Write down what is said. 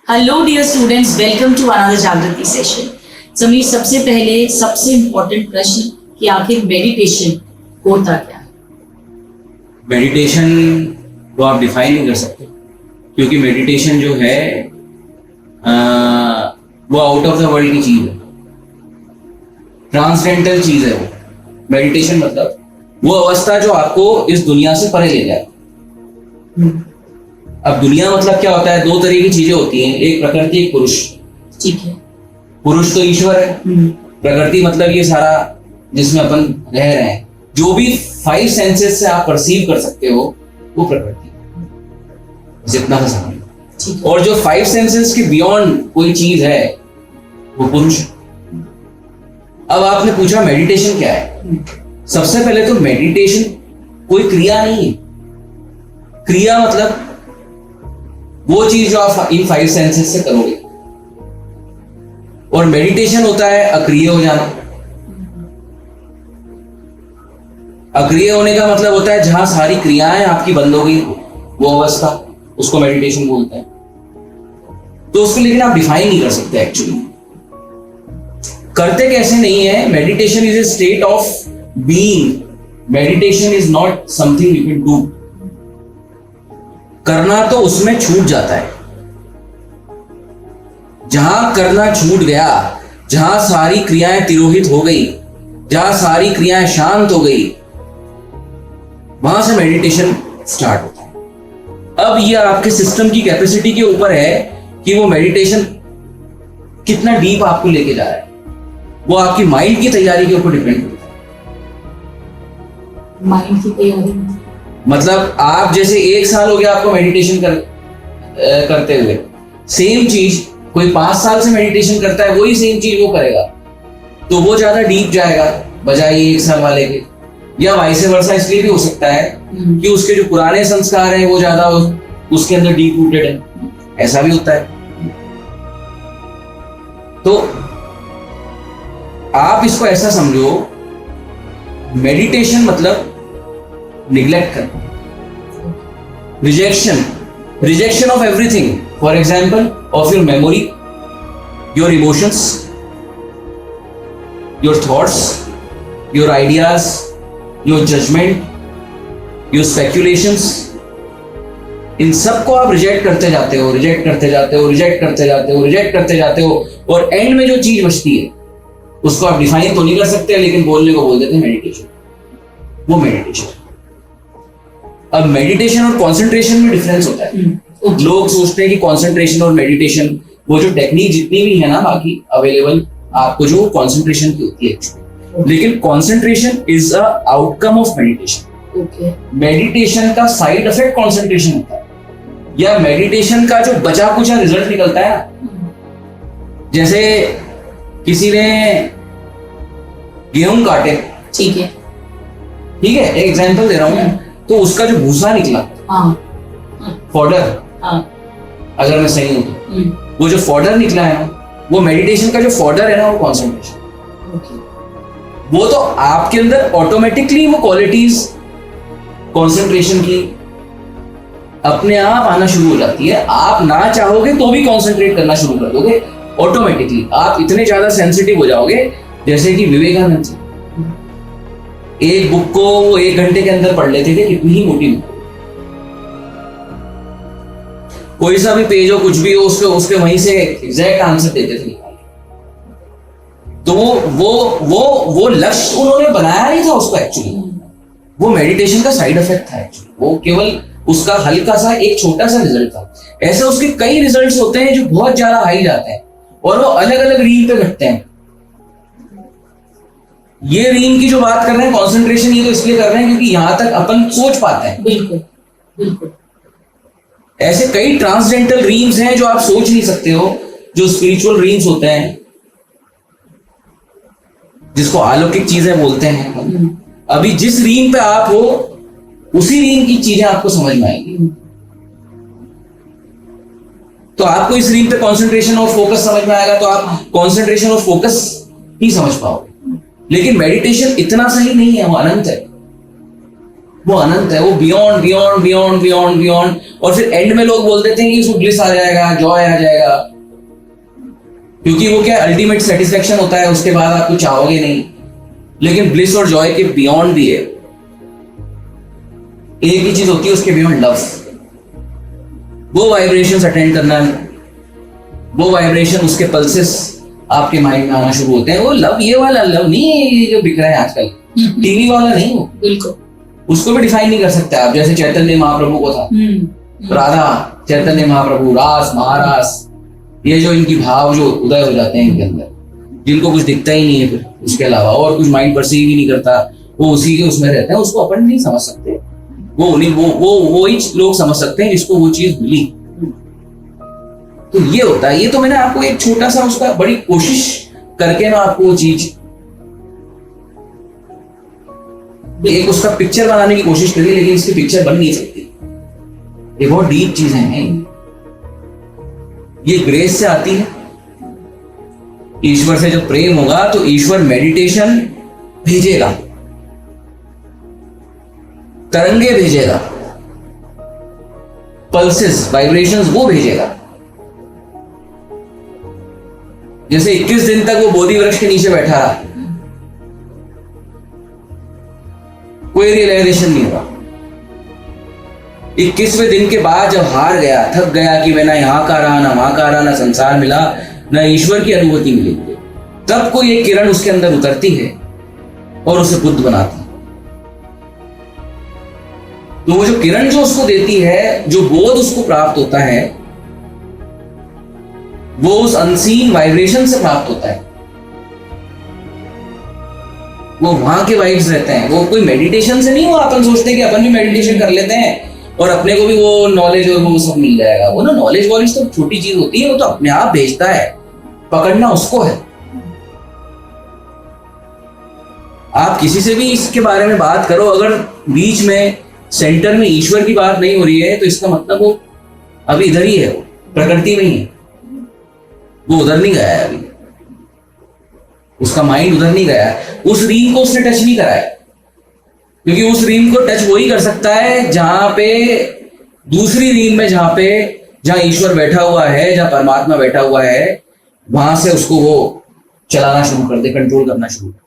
Hello dear students, welcome to another Jagriti session. Sameer, सबसे पहले सबसे इम्पोर्टेंट प्रश्न कि आखिर मेडिटेशन होता क्या है? मेडिटेशन को आप डिफाइन नहीं कर सकते, क्योंकि मेडिटेशन जो है वो आउट ऑफ द वर्ल्ड की चीज है, ट्रांसडेंटल चीज है। वो मेडिटेशन मतलब वो अवस्था जो आपको इस दुनिया से परे ले जाए। अब दुनिया मतलब क्या होता है? दो तरह की चीजें होती हैं, एक प्रकृति, एक पुरुष। ठीक है। पुरुष तो ईश्वर है, प्रकृति मतलब ये सारा जिसमें अपन रह रहे हैं, जो भी 5 सेंसेस से आप परसीव कर सकते हो वो प्रकृति, बस इतना सा समझ। और जो 5 सेंसेस के बियॉन्ड कोई चीज है वो पुरुष। अब आपने पूछा मेडिटेशन क्या है? सबसे पहले तो मेडिटेशन कोई क्रिया नहीं है। क्रिया मतलब वो चीज जो आप इन 5 सेंसेस से करोगे, और मेडिटेशन होता है अक्रिय हो जाना। अक्रिय होने का मतलब होता है जहां सारी क्रियाएं आपकी बंद हो गई, वो अवस्था, उसको मेडिटेशन बोलते हैं। तो उसको लेकिन आप डिफाइन नहीं कर सकते एक्चुअली। करते कैसे नहीं है? Meditation is a state of being. Meditation is not something you can do. करना तो उसमें छूट जाता है। जहां करना छूट गया, जहां सारी क्रियाएं तिरोहित हो गई, जहां सारी क्रियाएं शांत हो गई, वहां से मेडिटेशन स्टार्ट होता है। अब यह आपके सिस्टम की कैपेसिटी के ऊपर है कि वो मेडिटेशन कितना डीप आपको लेके जा रहा है। वो आपकी माइंड की तैयारी के ऊपर डिपेंड करता है। माइंड की तैयारी मतलब आप जैसे 1 साल हो गया आपको मेडिटेशन करते हुए, सेम चीज कोई 5 साल से मेडिटेशन करता है, वही सेम चीज वो करेगा, तो वो ज्यादा डीप जाएगा बजाय 1 साल वाले के। या वाइस वर्सा इसलिए भी हो सकता है कि उसके जो पुराने संस्कार हैं वो ज्यादा उसके अंदर डीप रूटेड है, ऐसा भी होता है। तो आप इसको ऐसा समझो, मेडिटेशन मतलब निग्लेक्ट करना, rejection of everything. For example of your memory, your emotions, your thoughts, your ideas, your judgement, your speculations. इन सबको आप रिजेक्ट करते जाते हो, रिजेक्ट करते जाते हो, रिजेक्ट करते जाते हो, रिजेक्ट करते जाते हो, और एंड में जो चीज बचती है उसको आप डिफाइन तो नहीं कर सकते, लेकिन बोलने को बोल देते हैं मेडिटेशन। वो मेडिटेशन। अब मेडिटेशन और कंसंट्रेशन में डिफरेंस होता है। लोग सोचते हैं कि कंसंट्रेशन और मेडिटेशन, वो जो टेक्निक जितनी भी है ना बाकी अवेलेबल आपको, जो कंसंट्रेशन की होती है, लेकिन concentration is a outcome of meditation. Meditation का साइड इफेक्ट कंसंट्रेशन होता है, या मेडिटेशन का जो बचा कुचा रिजल्ट निकलता है ना। जैसे किसी ने गेहूं काटे, ठीक है, एक एग्जांपल दे रहा हूं मैं, तो उसका जो भूसा निकला, फॉडर, अगर मैं सही हूं तो वो जो फॉडर निकला है ना, वो मेडिटेशन का जो फॉडर है ना, वो कंसंट्रेशन। वो तो आपके अंदर ऑटोमेटिकली वो क्वालिटीज कंसंट्रेशन की अपने आप आना शुरू हो जाती है। आप ना चाहोगे तो भी कंसंट्रेट करना शुरू कर दोगे ऑटोमेटिकली। आप इतने ज्यादा सेंसिटिव हो जाओगे, जैसे कि विवेकानंद जी एक बुक को वो 1 घंटे के अंदर पढ़ लेते थे, कितनी ही मोटी बुक, कोई सा भी पेज हो, कुछ भी हो, उसके वहीं से एग्जैक्ट आंसर देते थे। तो वो लक्ष्य उन्होंने बनाया नहीं था उसको एक्चुअली, वो मेडिटेशन का साइड इफेक्ट था एक्चुअली। वो केवल उसका हल्का सा एक छोटा सा रिजल्ट था। ऐसे उसके कई रिजल्ट्स होते हैं जो बहुत ज्यादा हाई जाते हैं, और वो अलग अलग रील पे घटते हैं। ये रील की जो बात कर रहे हैं कंसंट्रेशन, ये तो इसलिए कर रहे हैं क्योंकि यहां तक अपन सोच पाते हैं। बिल्कुल। ऐसे कई ट्रांसडेंटल रीम्स हैं जो आप सोच नहीं सकते हो, जो स्पिरिचुअल रीम्स होते हैं, जिसको अलौकिक चीजें बोलते हैं। अभी जिस रीम पे आप हो, उसी रीम की चीजें आपको समझ में आएंगी। तो आपको इस रीम पे कंसंट्रेशन और फोकस समझ में आएगा, तो आप कंसंट्रेशन और फोकस ही समझ पाओगे। लेकिन मेडिटेशन इतना सही नहीं है, वो अनंत है। वो अनंत है, वो beyond beyond beyond beyond beyond. और फिर एंड में लोग बोल देते हैं कि उसको ब्लिस आ जाएगा, जॉय आ जाएगा, क्योंकि वो क्या अल्टीमेट सेटिस्फेक्शन होता है, उसके बाद आप कुछ चाहोगे नहीं। लेकिन ब्लिस और जॉय के बियॉन्ड भी है, एक ही चीज होती है उसके बियॉन्ड, लव। वो वाइब्रेशंस अटेंड करना, वो वाइब्रेशन, उसके पल्सेस आपके माइंड में आना शुरू होते हैं। वो लव, ये वाला लव नहीं है ये जो बिक रहा है आजकल, टीवी वाला नहीं। वो बिल्कुल, उसको भी डिफाइन नहीं कर सकते आप, जैसे चैतन्य महाप्रभु को था, राधा, चैतन्य महाप्रभु, रास, महारास, ये जो इनकी भाव जो उदय हो जाते हैं इनके अंदर, जिनको कुछ दिखता ही नहीं है फिर उसके अलावा, और कुछ माइंड परसीव ही नहीं करता, वो उसी के उसमें रहते हैं, उसको अपन नहीं समझ सकते। वो उन्हीं वो ही लोग समझ सकते हैं जिसको वो चीज मिली। तो ये होता है। ये तो मैंने आपको एक छोटा सा उसका बड़ी कोशिश करके मैं आपको वो चीज एक उसका पिक्चर बनाने की कोशिश करी, लेकिन इसकी पिक्चर बन नहीं सकती। ये बहुत डीप चीजें हैं, ये ग्रेस से आती है। ईश्वर से जब प्रेम होगा तो ईश्वर मेडिटेशन भेजेगा, तरंगे भेजेगा, पल्सेस, वाइब्रेशंस वो भेजेगा। जैसे 21 दिन तक वो बोधि वृक्ष के नीचे बैठा रहा, कोई रियलाइजेशन नहीं हुआ। 21वें दिन के बाद जब हार गया, थक गया कि मैं ना यहाँ का रहा, ना वहां का रहा, ना संसार मिला, ना ईश्वर की अनुभूति मिली, तब कोई एक किरण उसके अंदर उतरती है और उसे बुद्ध बनाती है। तो वो जो किरण जो उसको देती है, जो बोध उसको प्राप्त होता है, वो उस अनसीन वाइब्रेशन से प्राप्त होता है। वो वहां के वाइब्स रहते हैं, वो कोई मेडिटेशन से नहीं। वो अपन सोचते हैं कि अपन भी मेडिटेशन कर लेते हैं और अपने को भी वो नॉलेज और वो सब मिल जाएगा। वो ना नॉलेज वॉलेज तो छोटी चीज होती है, वो तो अपने आप भेजता है, पकड़ना उसको है। आप किसी से भी इसके बारे में बात करो, अगर बीच में सेंटर में ईश्वर की बात नहीं हो रही है, तो इसका मतलब वो अभी इधर ही है, वो प्रकृति में ही है, वो उधर नहीं गया है अभी, उसका माइंड उधर नहीं गया है। उस रीम को उसने टच नहीं करा है, क्योंकि उस रीम को टच वही कर सकता है जहां पे दूसरी रीम में, जहां ईश्वर बैठा हुआ है, जहां परमात्मा बैठा हुआ है, वहां से उसको वो चलाना शुरू कर दे, कंट्रोल करना शुरू कर।